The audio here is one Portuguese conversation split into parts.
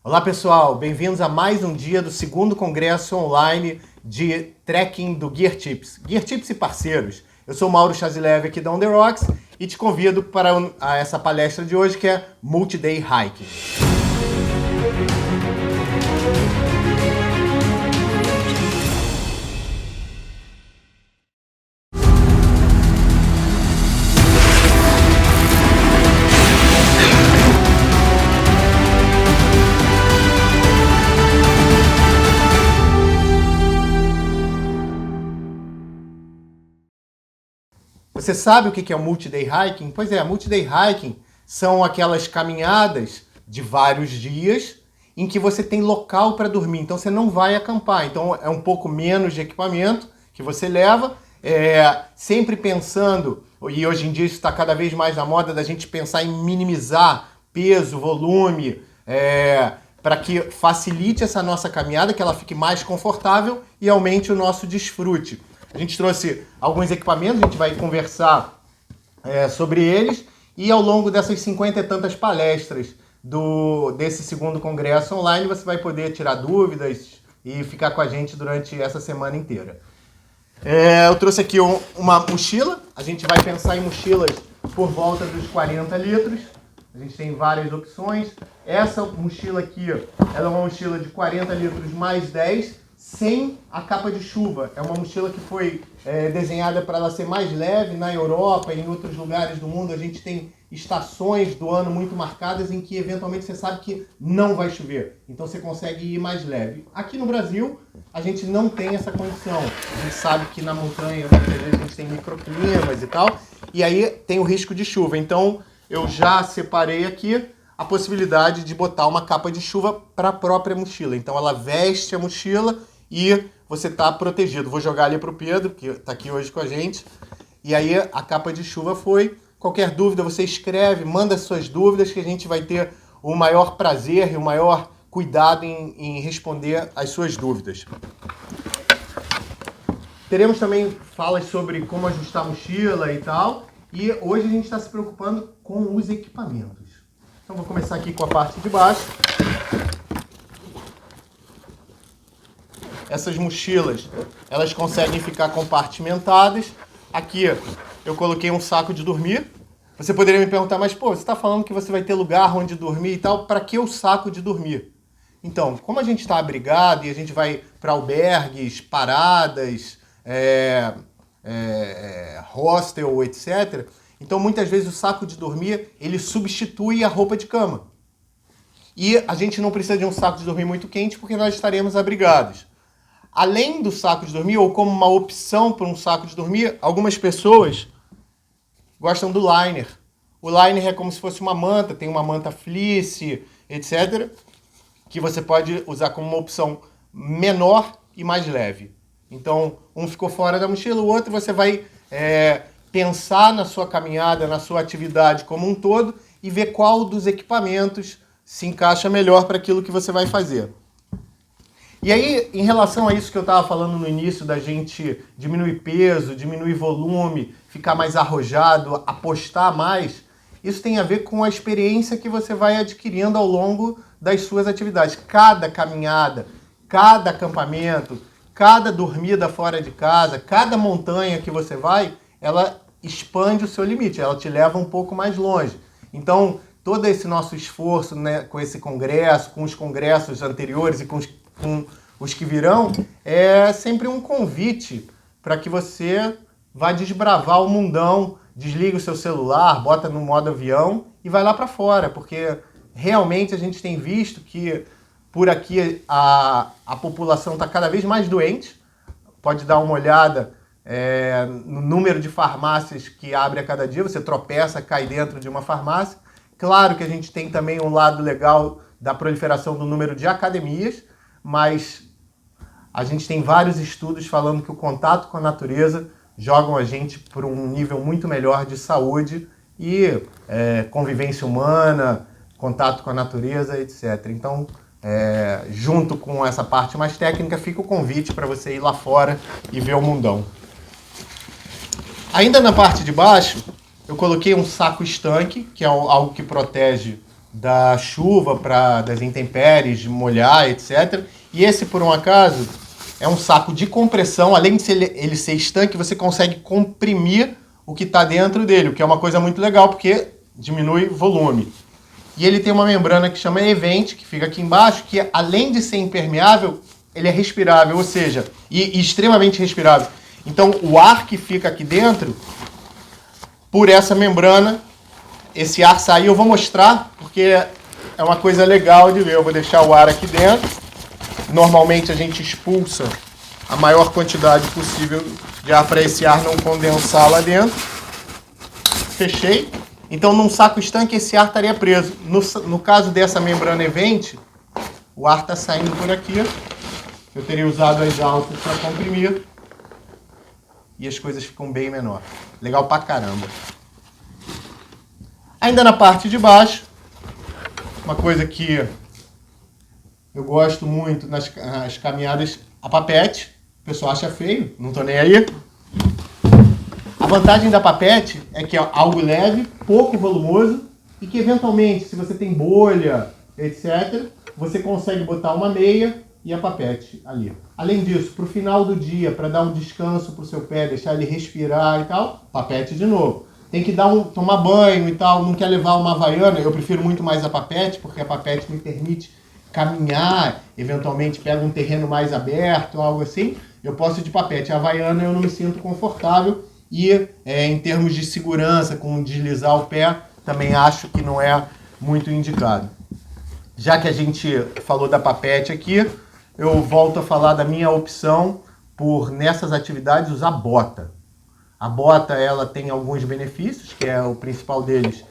Olá pessoal, bem-vindos a mais um dia do segundo congresso online de trekking do Gear Tips. Gear Tips e parceiros. Eu sou o Mauro Chazilev aqui da On The Rocks e te convido para essa palestra de hoje que é Multi-Day Hiking. Você sabe o que é o multi-day hiking? Pois é, multi-day hiking são aquelas caminhadas de vários dias em que você tem local para dormir. Então você não vai acampar. Então é um pouco menos de equipamento que você leva, sempre pensando, e hoje em dia isso está cada vez mais na moda, da gente pensar em minimizar peso, volume, para que facilite essa nossa caminhada, que ela fique mais confortável e aumente o nosso desfrute. A gente trouxe alguns equipamentos, a gente vai conversar sobre eles e ao longo dessas 50 e tantas palestras desse segundo congresso online você vai poder tirar dúvidas e ficar com a gente durante essa semana inteira. Eu trouxe aqui uma mochila, a gente vai pensar em mochilas por volta dos 40 litros, a gente tem várias opções. Essa mochila aqui, ela é uma mochila de 40 litros mais 10, sem a capa de chuva. É uma mochila que foi desenhada para ela ser mais leve. Na Europa e em outros lugares do mundo a gente tem estações do ano muito marcadas em que eventualmente você sabe que não vai chover. Então você consegue ir mais leve. Aqui no Brasil a gente não tem essa condição. A gente sabe que na montanha muitas vezes a gente tem microclimas e tal. E aí tem o risco de chuva. Então eu já separei aqui a possibilidade de botar uma capa de chuva para a própria mochila. Então ela veste a mochila e você está protegido. Vou jogar ali para o Pedro, que está aqui hoje com a gente. E aí a capa de chuva foi. Qualquer dúvida você escreve, manda suas dúvidas que a gente vai ter o maior prazer e o maior cuidado em responder as suas dúvidas. Teremos também falas sobre como ajustar a mochila e tal. E hoje a gente está se preocupando com os equipamentos. Então vou começar aqui com a parte de baixo. Essas mochilas, elas conseguem ficar compartimentadas. Aqui eu coloquei um saco de dormir. Você poderia me perguntar, mas pô, você está falando que você vai ter lugar onde dormir e tal, para que o saco de dormir? Então, como a gente está abrigado e a gente vai para albergues, paradas, hostel, etc., então muitas vezes o saco de dormir, ele substitui a roupa de cama. E a gente não precisa de um saco de dormir muito quente porque nós estaremos abrigados. Além do saco de dormir, ou como uma opção para um saco de dormir, algumas pessoas gostam do liner. O liner é como se fosse uma manta, tem uma manta fleece, etc., que você pode usar como uma opção menor e mais leve. Então, um ficou fora da mochila, o outro você vai pensar na sua caminhada, na sua atividade como um todo e ver qual dos equipamentos se encaixa melhor para aquilo que você vai fazer. E aí, em relação a isso que eu estava falando no início, da gente diminuir peso, diminuir volume, ficar mais arrojado, apostar mais, isso tem a ver com a experiência que você vai adquirindo ao longo das suas atividades. Cada caminhada, cada acampamento, cada dormida fora de casa, cada montanha que você vai, ela expande o seu limite, ela te leva um pouco mais longe. Então, todo esse nosso esforço, né, com esse congresso, com os congressos anteriores e com os que virão, é sempre um convite para que você vá desbravar o mundão, desliga o seu celular, bota no modo avião e vai lá para fora, porque realmente a gente tem visto que por aqui a população está cada vez mais doente. Pode dar uma olhada no número de farmácias que abre a cada dia, você tropeça, cai dentro de uma farmácia. Claro que a gente tem também um lado legal da proliferação do número de academias, mas a gente tem vários estudos falando que o contato com a natureza jogam a gente por um nível muito melhor de saúde e convivência humana, contato com a natureza, etc. Então, junto com essa parte mais técnica, fica o convite para você ir lá fora e ver o mundão. Ainda na parte de baixo, eu coloquei um saco estanque, que é algo que protege da chuva, das intempéries, de molhar, etc. E esse, por um acaso, é um saco de compressão. Além de ele ser estanque, você consegue comprimir o que está dentro dele, o que é uma coisa muito legal, porque diminui volume. E ele tem uma membrana que chama Event, que fica aqui embaixo, que além de ser impermeável, ele é respirável, ou seja, e extremamente respirável. Então, o ar que fica aqui dentro, por essa membrana, esse ar sai. Eu vou mostrar, porque é uma coisa legal de ver. Eu vou deixar o ar aqui dentro. Normalmente a gente expulsa a maior quantidade possível de ar para esse ar não condensar lá dentro. Fechei. Então, num saco estanque, esse ar estaria preso. No caso dessa membrana Event, o ar está saindo por aqui. Eu teria usado as alças para comprimir. E as coisas ficam bem menor. Legal pra caramba. Ainda na parte de baixo, uma coisa que eu gosto muito nas caminhadas, a papete. O pessoal acha feio, não tô nem aí. A vantagem da papete é que é algo leve, pouco volumoso e que eventualmente, se você tem bolha, etc., você consegue botar uma meia e a papete ali. Além disso, para o final do dia, para dar um descanso para o seu pé, deixar ele respirar e tal, papete de novo. Tem que tomar banho e tal, não quer levar uma Havaiana, eu prefiro muito mais a papete, porque a papete me permite caminhar, eventualmente pega um terreno mais aberto, algo assim, eu posso ir de papete. A Havaiana eu não me sinto confortável e em termos de segurança, com deslizar o pé, também acho que não é muito indicado. Já que a gente falou da papete aqui, eu volto a falar da minha opção por, nessas atividades, usar bota. A bota, ela tem alguns benefícios, que é o principal deles,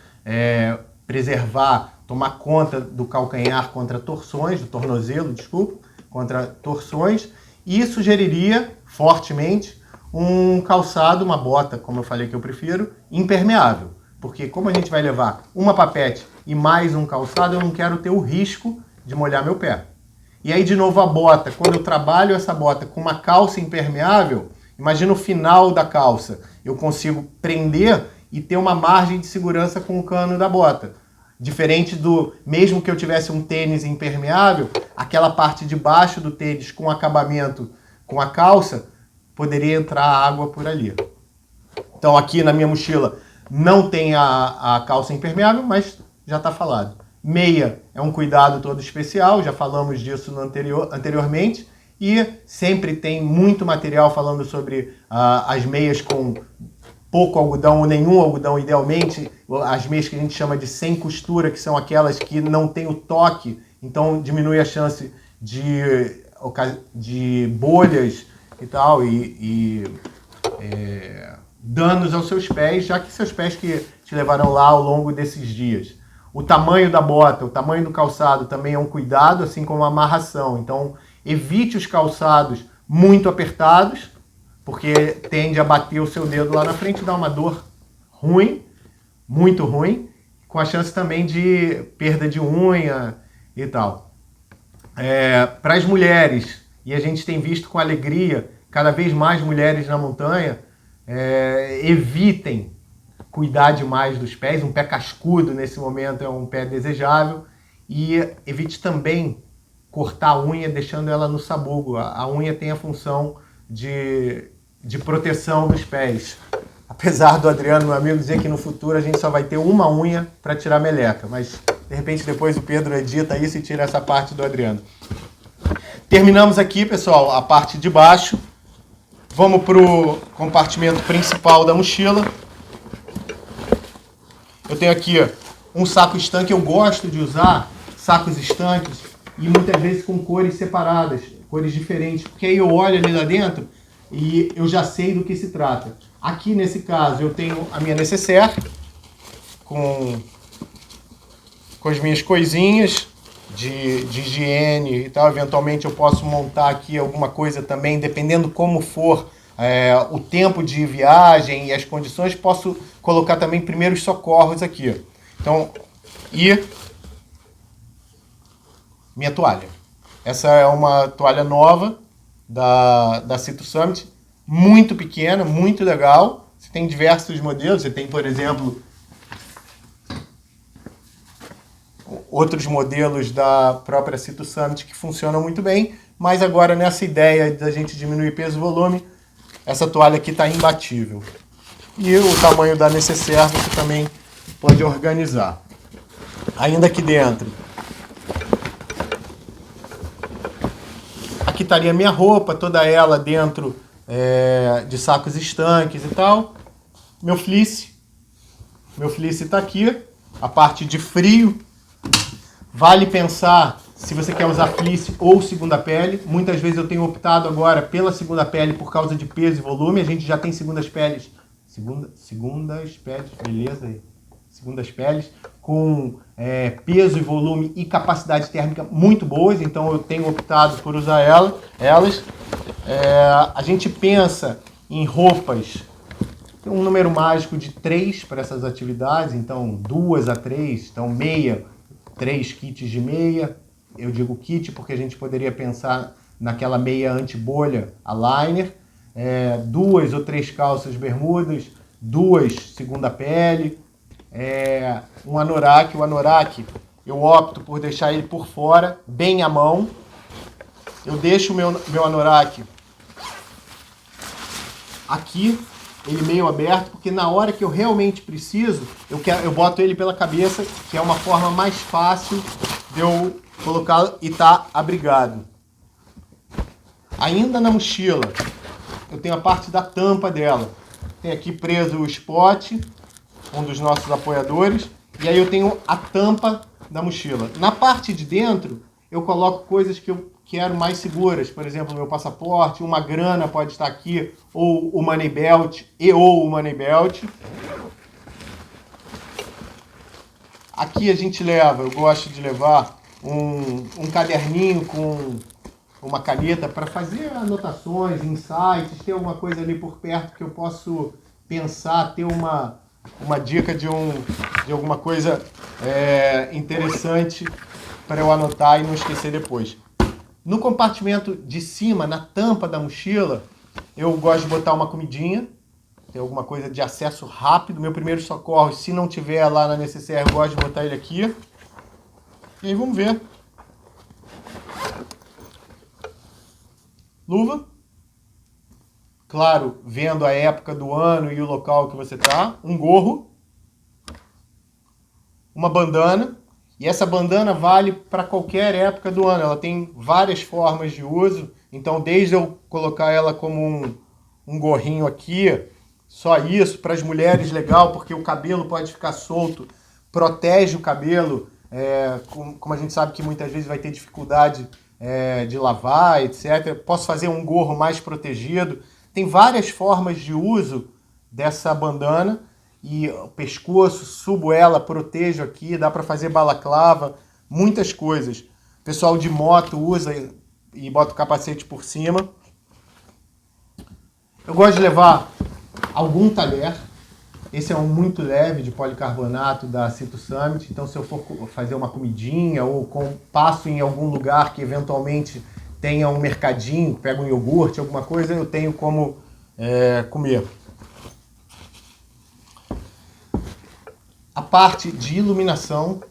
preservar, tomar conta do calcanhar contra torções, do tornozelo, desculpa, contra torções, e sugeriria fortemente um calçado, uma bota, como eu falei que eu prefiro, impermeável. Porque como a gente vai levar uma papete e mais um calçado, eu não quero ter o risco de molhar meu pé. E aí, de novo, a bota. Quando eu trabalho essa bota com uma calça impermeável, imagina o final da calça. Eu consigo prender e ter uma margem de segurança com o cano da bota. Diferente do, mesmo que eu tivesse um tênis impermeável, aquela parte de baixo do tênis com acabamento com a calça, poderia entrar água por ali. Então aqui na minha mochila não tem a calça impermeável, mas já está falado. Meia é um cuidado todo especial, já falamos disso anteriormente. E sempre tem muito material falando sobre as meias com pouco algodão ou nenhum algodão, idealmente. As meias que a gente chama de sem costura, que são aquelas que não tem o toque, então diminui a chance de bolhas e tal, danos aos seus pés, já que seus pés que te levarão lá ao longo desses dias. O tamanho da bota, o tamanho do calçado também é um cuidado, assim como a amarração. Então, evite os calçados muito apertados, porque tende a bater o seu dedo lá na frente e dar uma dor ruim, muito ruim, com a chance também de perda de unha e tal. Para as mulheres, e a gente tem visto com alegria, cada vez mais mulheres na montanha, evitem cuidar demais dos pés. Um pé cascudo nesse momento é um pé desejável. E evite também cortar a unha deixando ela no sabugo. A unha tem a função de proteção dos pés. Apesar do Adriano, meu amigo, dizer que no futuro a gente só vai ter uma unha para tirar meleca. Mas, de repente, depois o Pedro edita isso e tira essa parte do Adriano. Terminamos aqui, pessoal, a parte de baixo. Vamos para o compartimento principal da mochila. Eu tenho aqui um saco estanque. Eu gosto de usar sacos estanques e muitas vezes com cores separadas, cores diferentes, porque aí eu olho ali lá dentro e eu já sei do que se trata. Aqui nesse caso eu tenho a minha necessaire com as minhas coisinhas de higiene e tal. Eventualmente eu posso montar aqui alguma coisa também, dependendo como for o tempo de viagem e as condições, posso colocar também primeiros socorros aqui. Então, e minha toalha. Essa é uma toalha nova da Citrus Summit, muito pequena, muito legal. Você tem diversos modelos. Você tem, por exemplo, outros modelos da própria Cito Summit que funcionam muito bem, mas agora nessa ideia da gente diminuir peso e volume, essa toalha aqui está imbatível. E o tamanho da necessaire você também pode organizar. Ainda aqui dentro, aqui estaria minha roupa, toda ela dentro de sacos estanques e tal. Meu fleece está aqui. A parte de frio, vale pensar se você quer usar fleece ou segunda pele. Muitas vezes eu tenho optado agora pela segunda pele por causa de peso e volume. A gente já tem segundas peles, beleza aí. Segundas peles com peso e volume e capacidade térmica muito boas, então eu tenho optado por usar elas. A gente pensa em roupas, tem um número mágico de 3 para essas atividades, então 2 a 3, então meia, 3 kits de meia. Eu digo kit porque a gente poderia pensar naquela meia anti-bolha, a liner, 2 ou 3 calças bermudas, 2 segunda pele, um anorak. O anorak eu opto por deixar ele por fora, bem à mão. Eu deixo o meu anorak aqui, ele meio aberto, porque na hora que eu realmente preciso, eu boto ele pela cabeça, que é uma forma mais fácil de eu colocá-lo e tá abrigado. Ainda na mochila, eu tenho a parte da tampa dela. Tem aqui preso o spot, um dos nossos apoiadores, e aí eu tenho a tampa da mochila. Na parte de dentro, eu coloco coisas que eu quero mais seguras, por exemplo, meu passaporte, uma grana pode estar aqui, ou o money belt Aqui a gente leva, eu gosto de levar um caderninho com uma caneta para fazer anotações, insights, ter alguma coisa ali por perto que eu posso pensar, ter uma dica de alguma coisa interessante para eu anotar e não esquecer depois. No compartimento de cima, na tampa da mochila, eu gosto de botar uma comidinha, ter alguma coisa de acesso rápido. Meu primeiro socorro, se não tiver lá na necessaire, eu gosto de botar ele aqui. E aí vamos ver. Luva. Claro, vendo a época do ano e o local que você tá. Um gorro. Uma bandana. E essa bandana vale para qualquer época do ano. Ela tem várias formas de uso. Então, desde eu colocar ela como um gorrinho aqui, só isso, para as mulheres legal, porque o cabelo pode ficar solto, protege o cabelo, como a gente sabe que muitas vezes vai ter dificuldade de lavar, etc. Posso fazer um gorro mais protegido. Tem várias formas de uso dessa bandana. E o pescoço, subo ela, protejo aqui, dá para fazer balaclava, muitas coisas. O pessoal de moto usa e bota o capacete por cima. Eu gosto de levar algum talher. Esse é um muito leve, de policarbonato da Cito Summit. Então, se eu for fazer uma comidinha ou passo em algum lugar que eventualmente tenha um mercadinho, pego um iogurte, alguma coisa, eu tenho como comer. A parte de iluminação,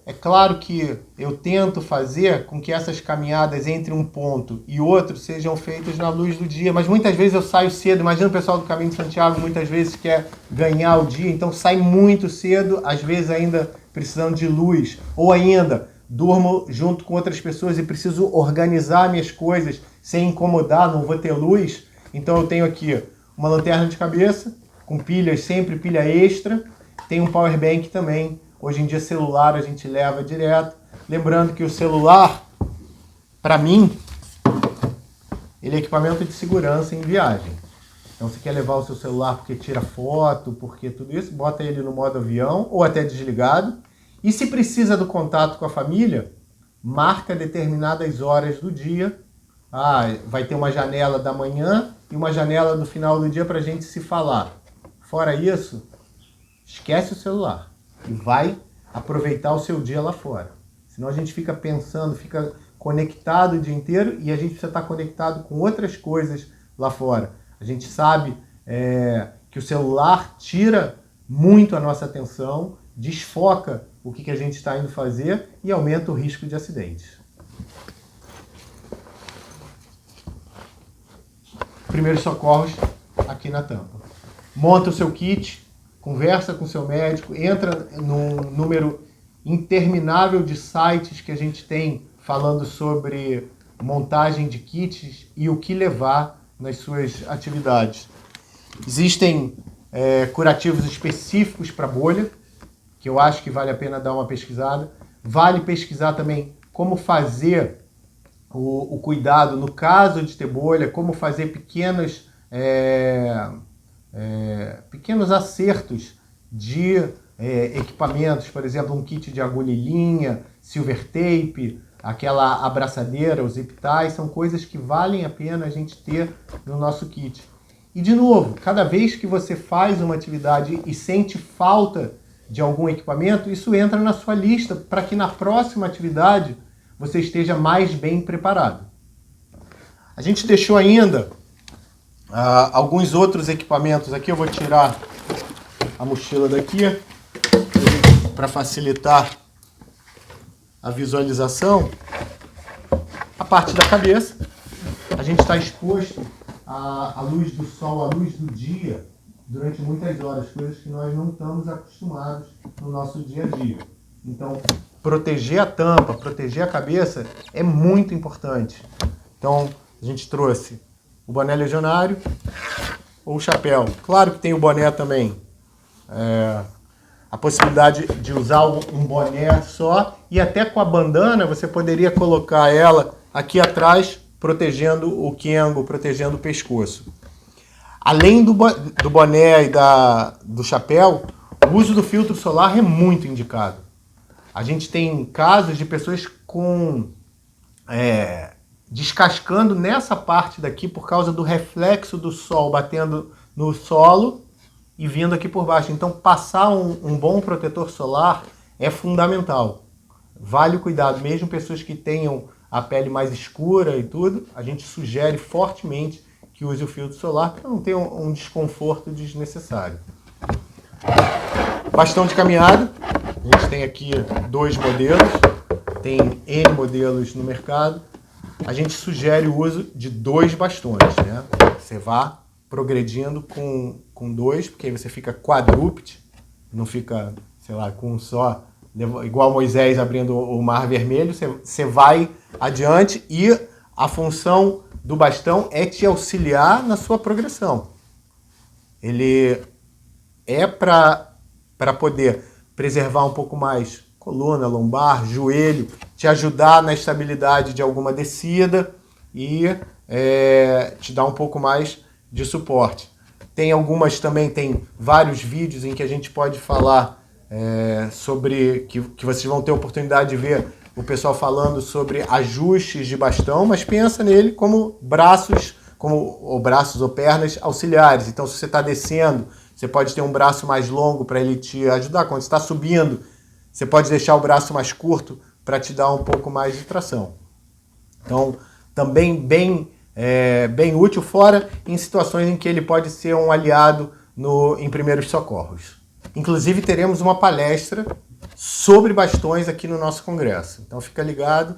é claro que eu tento fazer com que essas caminhadas entre um ponto e outro sejam feitas na luz do dia, mas muitas vezes eu saio cedo. Imagina o pessoal do Caminho de Santiago, muitas vezes quer ganhar o dia, então sai muito cedo, às vezes ainda precisando de luz, ou ainda durmo junto com outras pessoas e preciso organizar minhas coisas sem incomodar, não vou ter luz. Então eu tenho aqui uma lanterna de cabeça, com pilhas, sempre pilha extra. Tem um power bank também. Hoje em dia celular a gente leva direto. Lembrando que o celular, para mim, ele é equipamento de segurança em viagem. Então se quer levar o seu celular porque tira foto, porque tudo isso, bota ele no modo avião ou até desligado. E se precisa do contato com a família, marca determinadas horas do dia. Vai ter uma janela da manhã e uma janela do final do dia para a gente se falar. Fora isso, esquece o celular e vai aproveitar o seu dia lá fora. Senão a gente fica pensando, fica conectado o dia inteiro e a gente precisa estar conectado com outras coisas lá fora. A gente sabe que o celular tira muito a nossa atenção, desfoca o que a gente está indo fazer e aumenta o risco de acidentes. Primeiros socorros aqui na tampa. Monta o seu kit, conversa com o seu médico, entra num número interminável de sites que a gente tem falando sobre montagem de kits e o que levar nas suas atividades. Existem curativos específicos para bolha, que eu acho que vale a pena dar uma pesquisada. Vale pesquisar também como fazer o cuidado no caso de ter bolha, como fazer pequenos acertos de equipamentos, por exemplo, um kit de agulha e linha, silver tape, aquela abraçadeira, os zip ties, são coisas que valem a pena a gente ter no nosso kit. E de novo, cada vez que você faz uma atividade e sente falta de algum equipamento, isso entra na sua lista para que na próxima atividade você esteja mais bem preparado. A gente deixou ainda alguns outros equipamentos aqui. Eu vou tirar a mochila daqui para facilitar a visualização. A parte da cabeça, a gente está exposto à luz do sol, à luz do dia, durante muitas horas, coisas que nós não estamos acostumados no nosso dia a dia. Então, proteger a tampa, proteger a cabeça é muito importante. Então, a gente trouxe o boné legionário ou o chapéu. Claro que tem o boné também. A possibilidade de usar um boné só, e até com a bandana você poderia colocar ela aqui atrás, protegendo o quengo, protegendo o pescoço. Além do boné e do chapéu, o uso do filtro solar é muito indicado. A gente tem casos de pessoas descascando nessa parte daqui por causa do reflexo do sol batendo no solo e vindo aqui por baixo. Então, passar um bom protetor solar é fundamental. Vale o cuidado, mesmo pessoas que tenham a pele mais escura e tudo, a gente sugere fortemente que use o filtro solar para não ter um desconforto desnecessário. Bastão de caminhada, a gente tem aqui 2 modelos, tem N modelos no mercado. A gente sugere o uso de 2 bastões, né? Você vá progredindo com 2, porque aí você fica quadrúpede, não fica, sei lá, com um só, igual Moisés abrindo o Mar Vermelho. Você vai adiante e a função do bastão é te auxiliar na sua progressão. Ele é para poder preservar um pouco mais coluna, lombar, joelho, te ajudar na estabilidade de alguma descida e te dar um pouco mais de suporte. Tem vários vídeos em que a gente pode falar sobre, que vocês vão ter a oportunidade de ver o pessoal falando sobre ajustes de bastão, mas pensa nele como braços ou pernas auxiliares. Então, se você está descendo, você pode ter um braço mais longo para ele te ajudar. Quando você está subindo, você pode deixar o braço mais curto para te dar um pouco mais de tração. Então, também bem útil, fora em situações em que ele pode ser um aliado em primeiros socorros. Inclusive, teremos uma palestra sobre bastões aqui no nosso congresso. Então, fica ligado,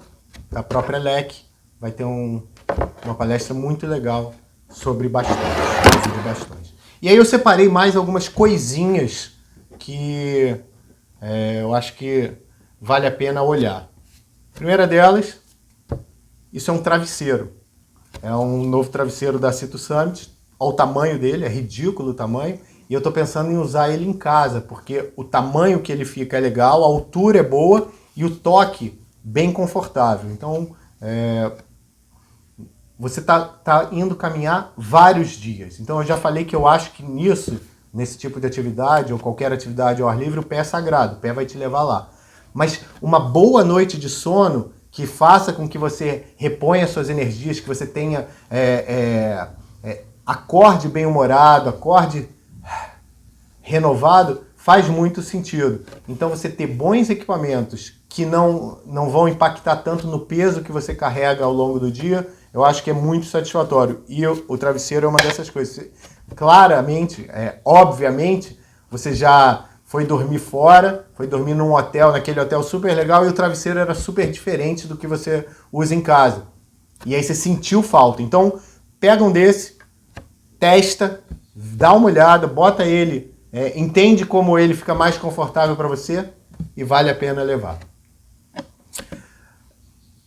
a própria LEC vai ter uma palestra muito legal sobre bastões. E aí eu separei mais algumas coisinhas que eu acho que vale a pena olhar. A primeira delas, isso é um travesseiro. É um novo travesseiro da Cito Summit. Olha o tamanho dele, é ridículo o tamanho. E eu estou pensando em usar ele em casa, porque o tamanho que ele fica é legal, a altura é boa e o toque bem confortável. Então, você está indo caminhar vários dias. Então, eu já falei que eu acho que nesse tipo de atividade, ou qualquer atividade ao ar livre, o pé é sagrado, o pé vai te levar lá. Mas uma boa noite de sono que faça com que você reponha suas energias, que você tenha acorde bem-humorado, acorde renovado, faz muito sentido. Então, você ter bons equipamentos que não vão impactar tanto no peso que você carrega ao longo do dia, eu acho que é muito satisfatório. E o travesseiro é uma dessas coisas. Claramente, obviamente, você já foi dormir fora, foi dormir num hotel, naquele hotel super legal, e o travesseiro era super diferente do que você usa em casa. E aí você sentiu falta. Então, pega um desse, testa, dá uma olhada, bota ele, entende como ele fica mais confortável para você e vale a pena levar.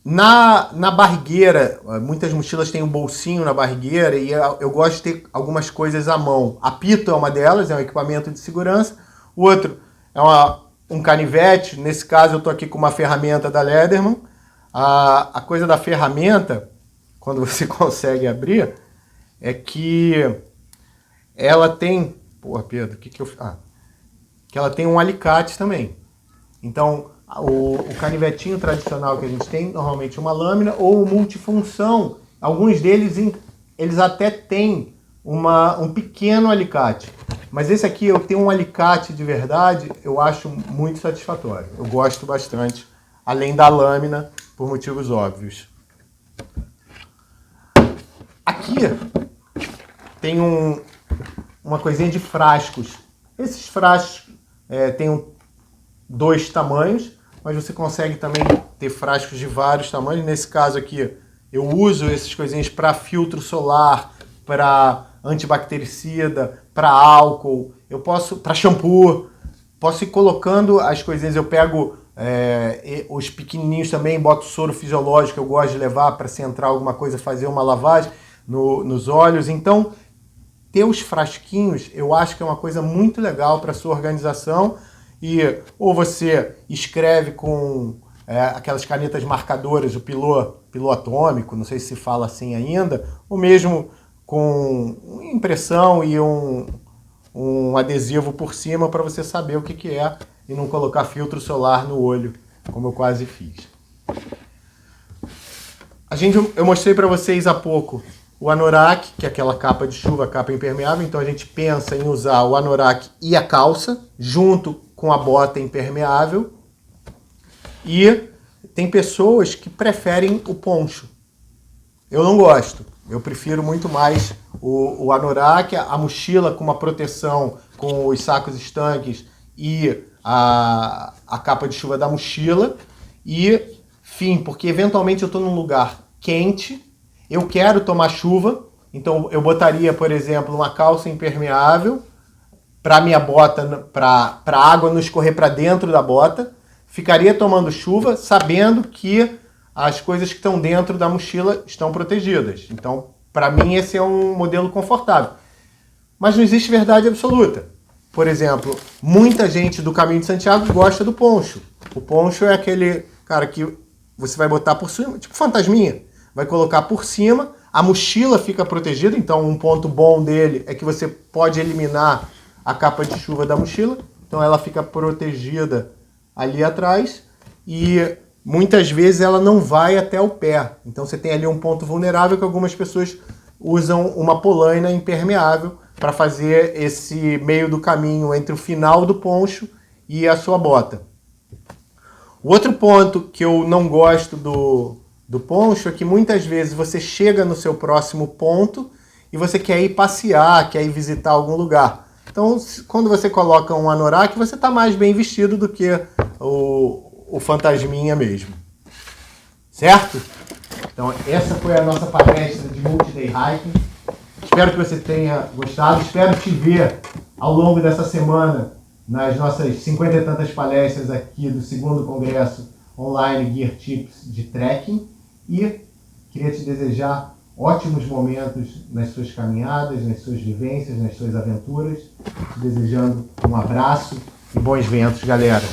Na barrigueira, muitas mochilas têm um bolsinho na barrigueira e eu gosto de ter algumas coisas à mão. Apito é uma delas, é um equipamento de segurança. O outro é um canivete, nesse caso eu estou aqui com uma ferramenta da Leatherman. A coisa da ferramenta, quando você consegue abrir, é que ela tem... Porra, Pedro, o que eu... que ela tem um alicate também. Então, o canivetinho tradicional que a gente tem, normalmente uma lâmina ou multifunção. Alguns deles, eles até têm um pequeno alicate. Mas esse aqui, eu tenho um alicate de verdade, eu acho muito satisfatório. Eu gosto bastante, além da lâmina, por motivos óbvios. Aqui tem uma coisinha de frascos. Esses frascos têm dois tamanhos, mas você consegue também ter frascos de vários tamanhos. Nesse caso aqui, eu uso essas coisinhas para filtro solar, para antibactericida, para álcool, eu posso para shampoo, posso ir colocando as coisinhas. Eu pego os pequenininhos também, boto soro fisiológico, eu gosto de levar para se entrar alguma coisa, fazer uma lavagem nos olhos. Então, ter os frasquinhos, eu acho que é uma coisa muito legal para a sua organização. E ou você escreve com aquelas canetas marcadoras, o pilô atômico, não sei se fala assim ainda, ou mesmo com impressão e um adesivo por cima para você saber o que é e não colocar filtro solar no olho, como eu quase fiz. Eu mostrei para vocês há pouco o anorak, que é aquela capa de chuva, capa impermeável. Então a gente pensa em usar o anorak e a calça junto com a bota impermeável. E tem pessoas que preferem o poncho. Eu não gosto. Eu prefiro muito mais o anorak, a mochila com uma proteção com os sacos estanques e a capa de chuva da mochila. E fim, porque eventualmente eu estou num lugar quente, eu quero tomar chuva, então eu botaria, por exemplo, uma calça impermeável para minha bota, para a água não escorrer para dentro da bota, ficaria tomando chuva sabendo que as coisas que estão dentro da mochila estão protegidas. Então, para mim, esse é um modelo confortável. Mas não existe verdade absoluta. Por exemplo, muita gente do Caminho de Santiago gosta do poncho. O poncho é aquele, cara, que você vai botar por cima, tipo fantasminha. Vai colocar por cima, a mochila fica protegida, então um ponto bom dele é que você pode eliminar a capa de chuva da mochila, então ela fica protegida ali atrás e muitas vezes ela não vai até o pé. Então você tem ali um ponto vulnerável que algumas pessoas usam uma polaina impermeável para fazer esse meio do caminho entre o final do poncho e a sua bota. O outro ponto que eu não gosto do poncho é que muitas vezes você chega no seu próximo ponto e você quer ir passear, quer ir visitar algum lugar. Então, quando você coloca um anorak, você está mais bem vestido do que o fantasminha mesmo. Certo? Então, essa foi a nossa palestra de Multi-Day Hiking. Espero que você tenha gostado. Espero te ver ao longo dessa semana nas nossas 50 e tantas palestras aqui do 2º Congresso Online Gear Tips de Trekking. E queria te desejar ótimos momentos nas suas caminhadas, nas suas vivências, nas suas aventuras. Te desejando um abraço e bons ventos, galera!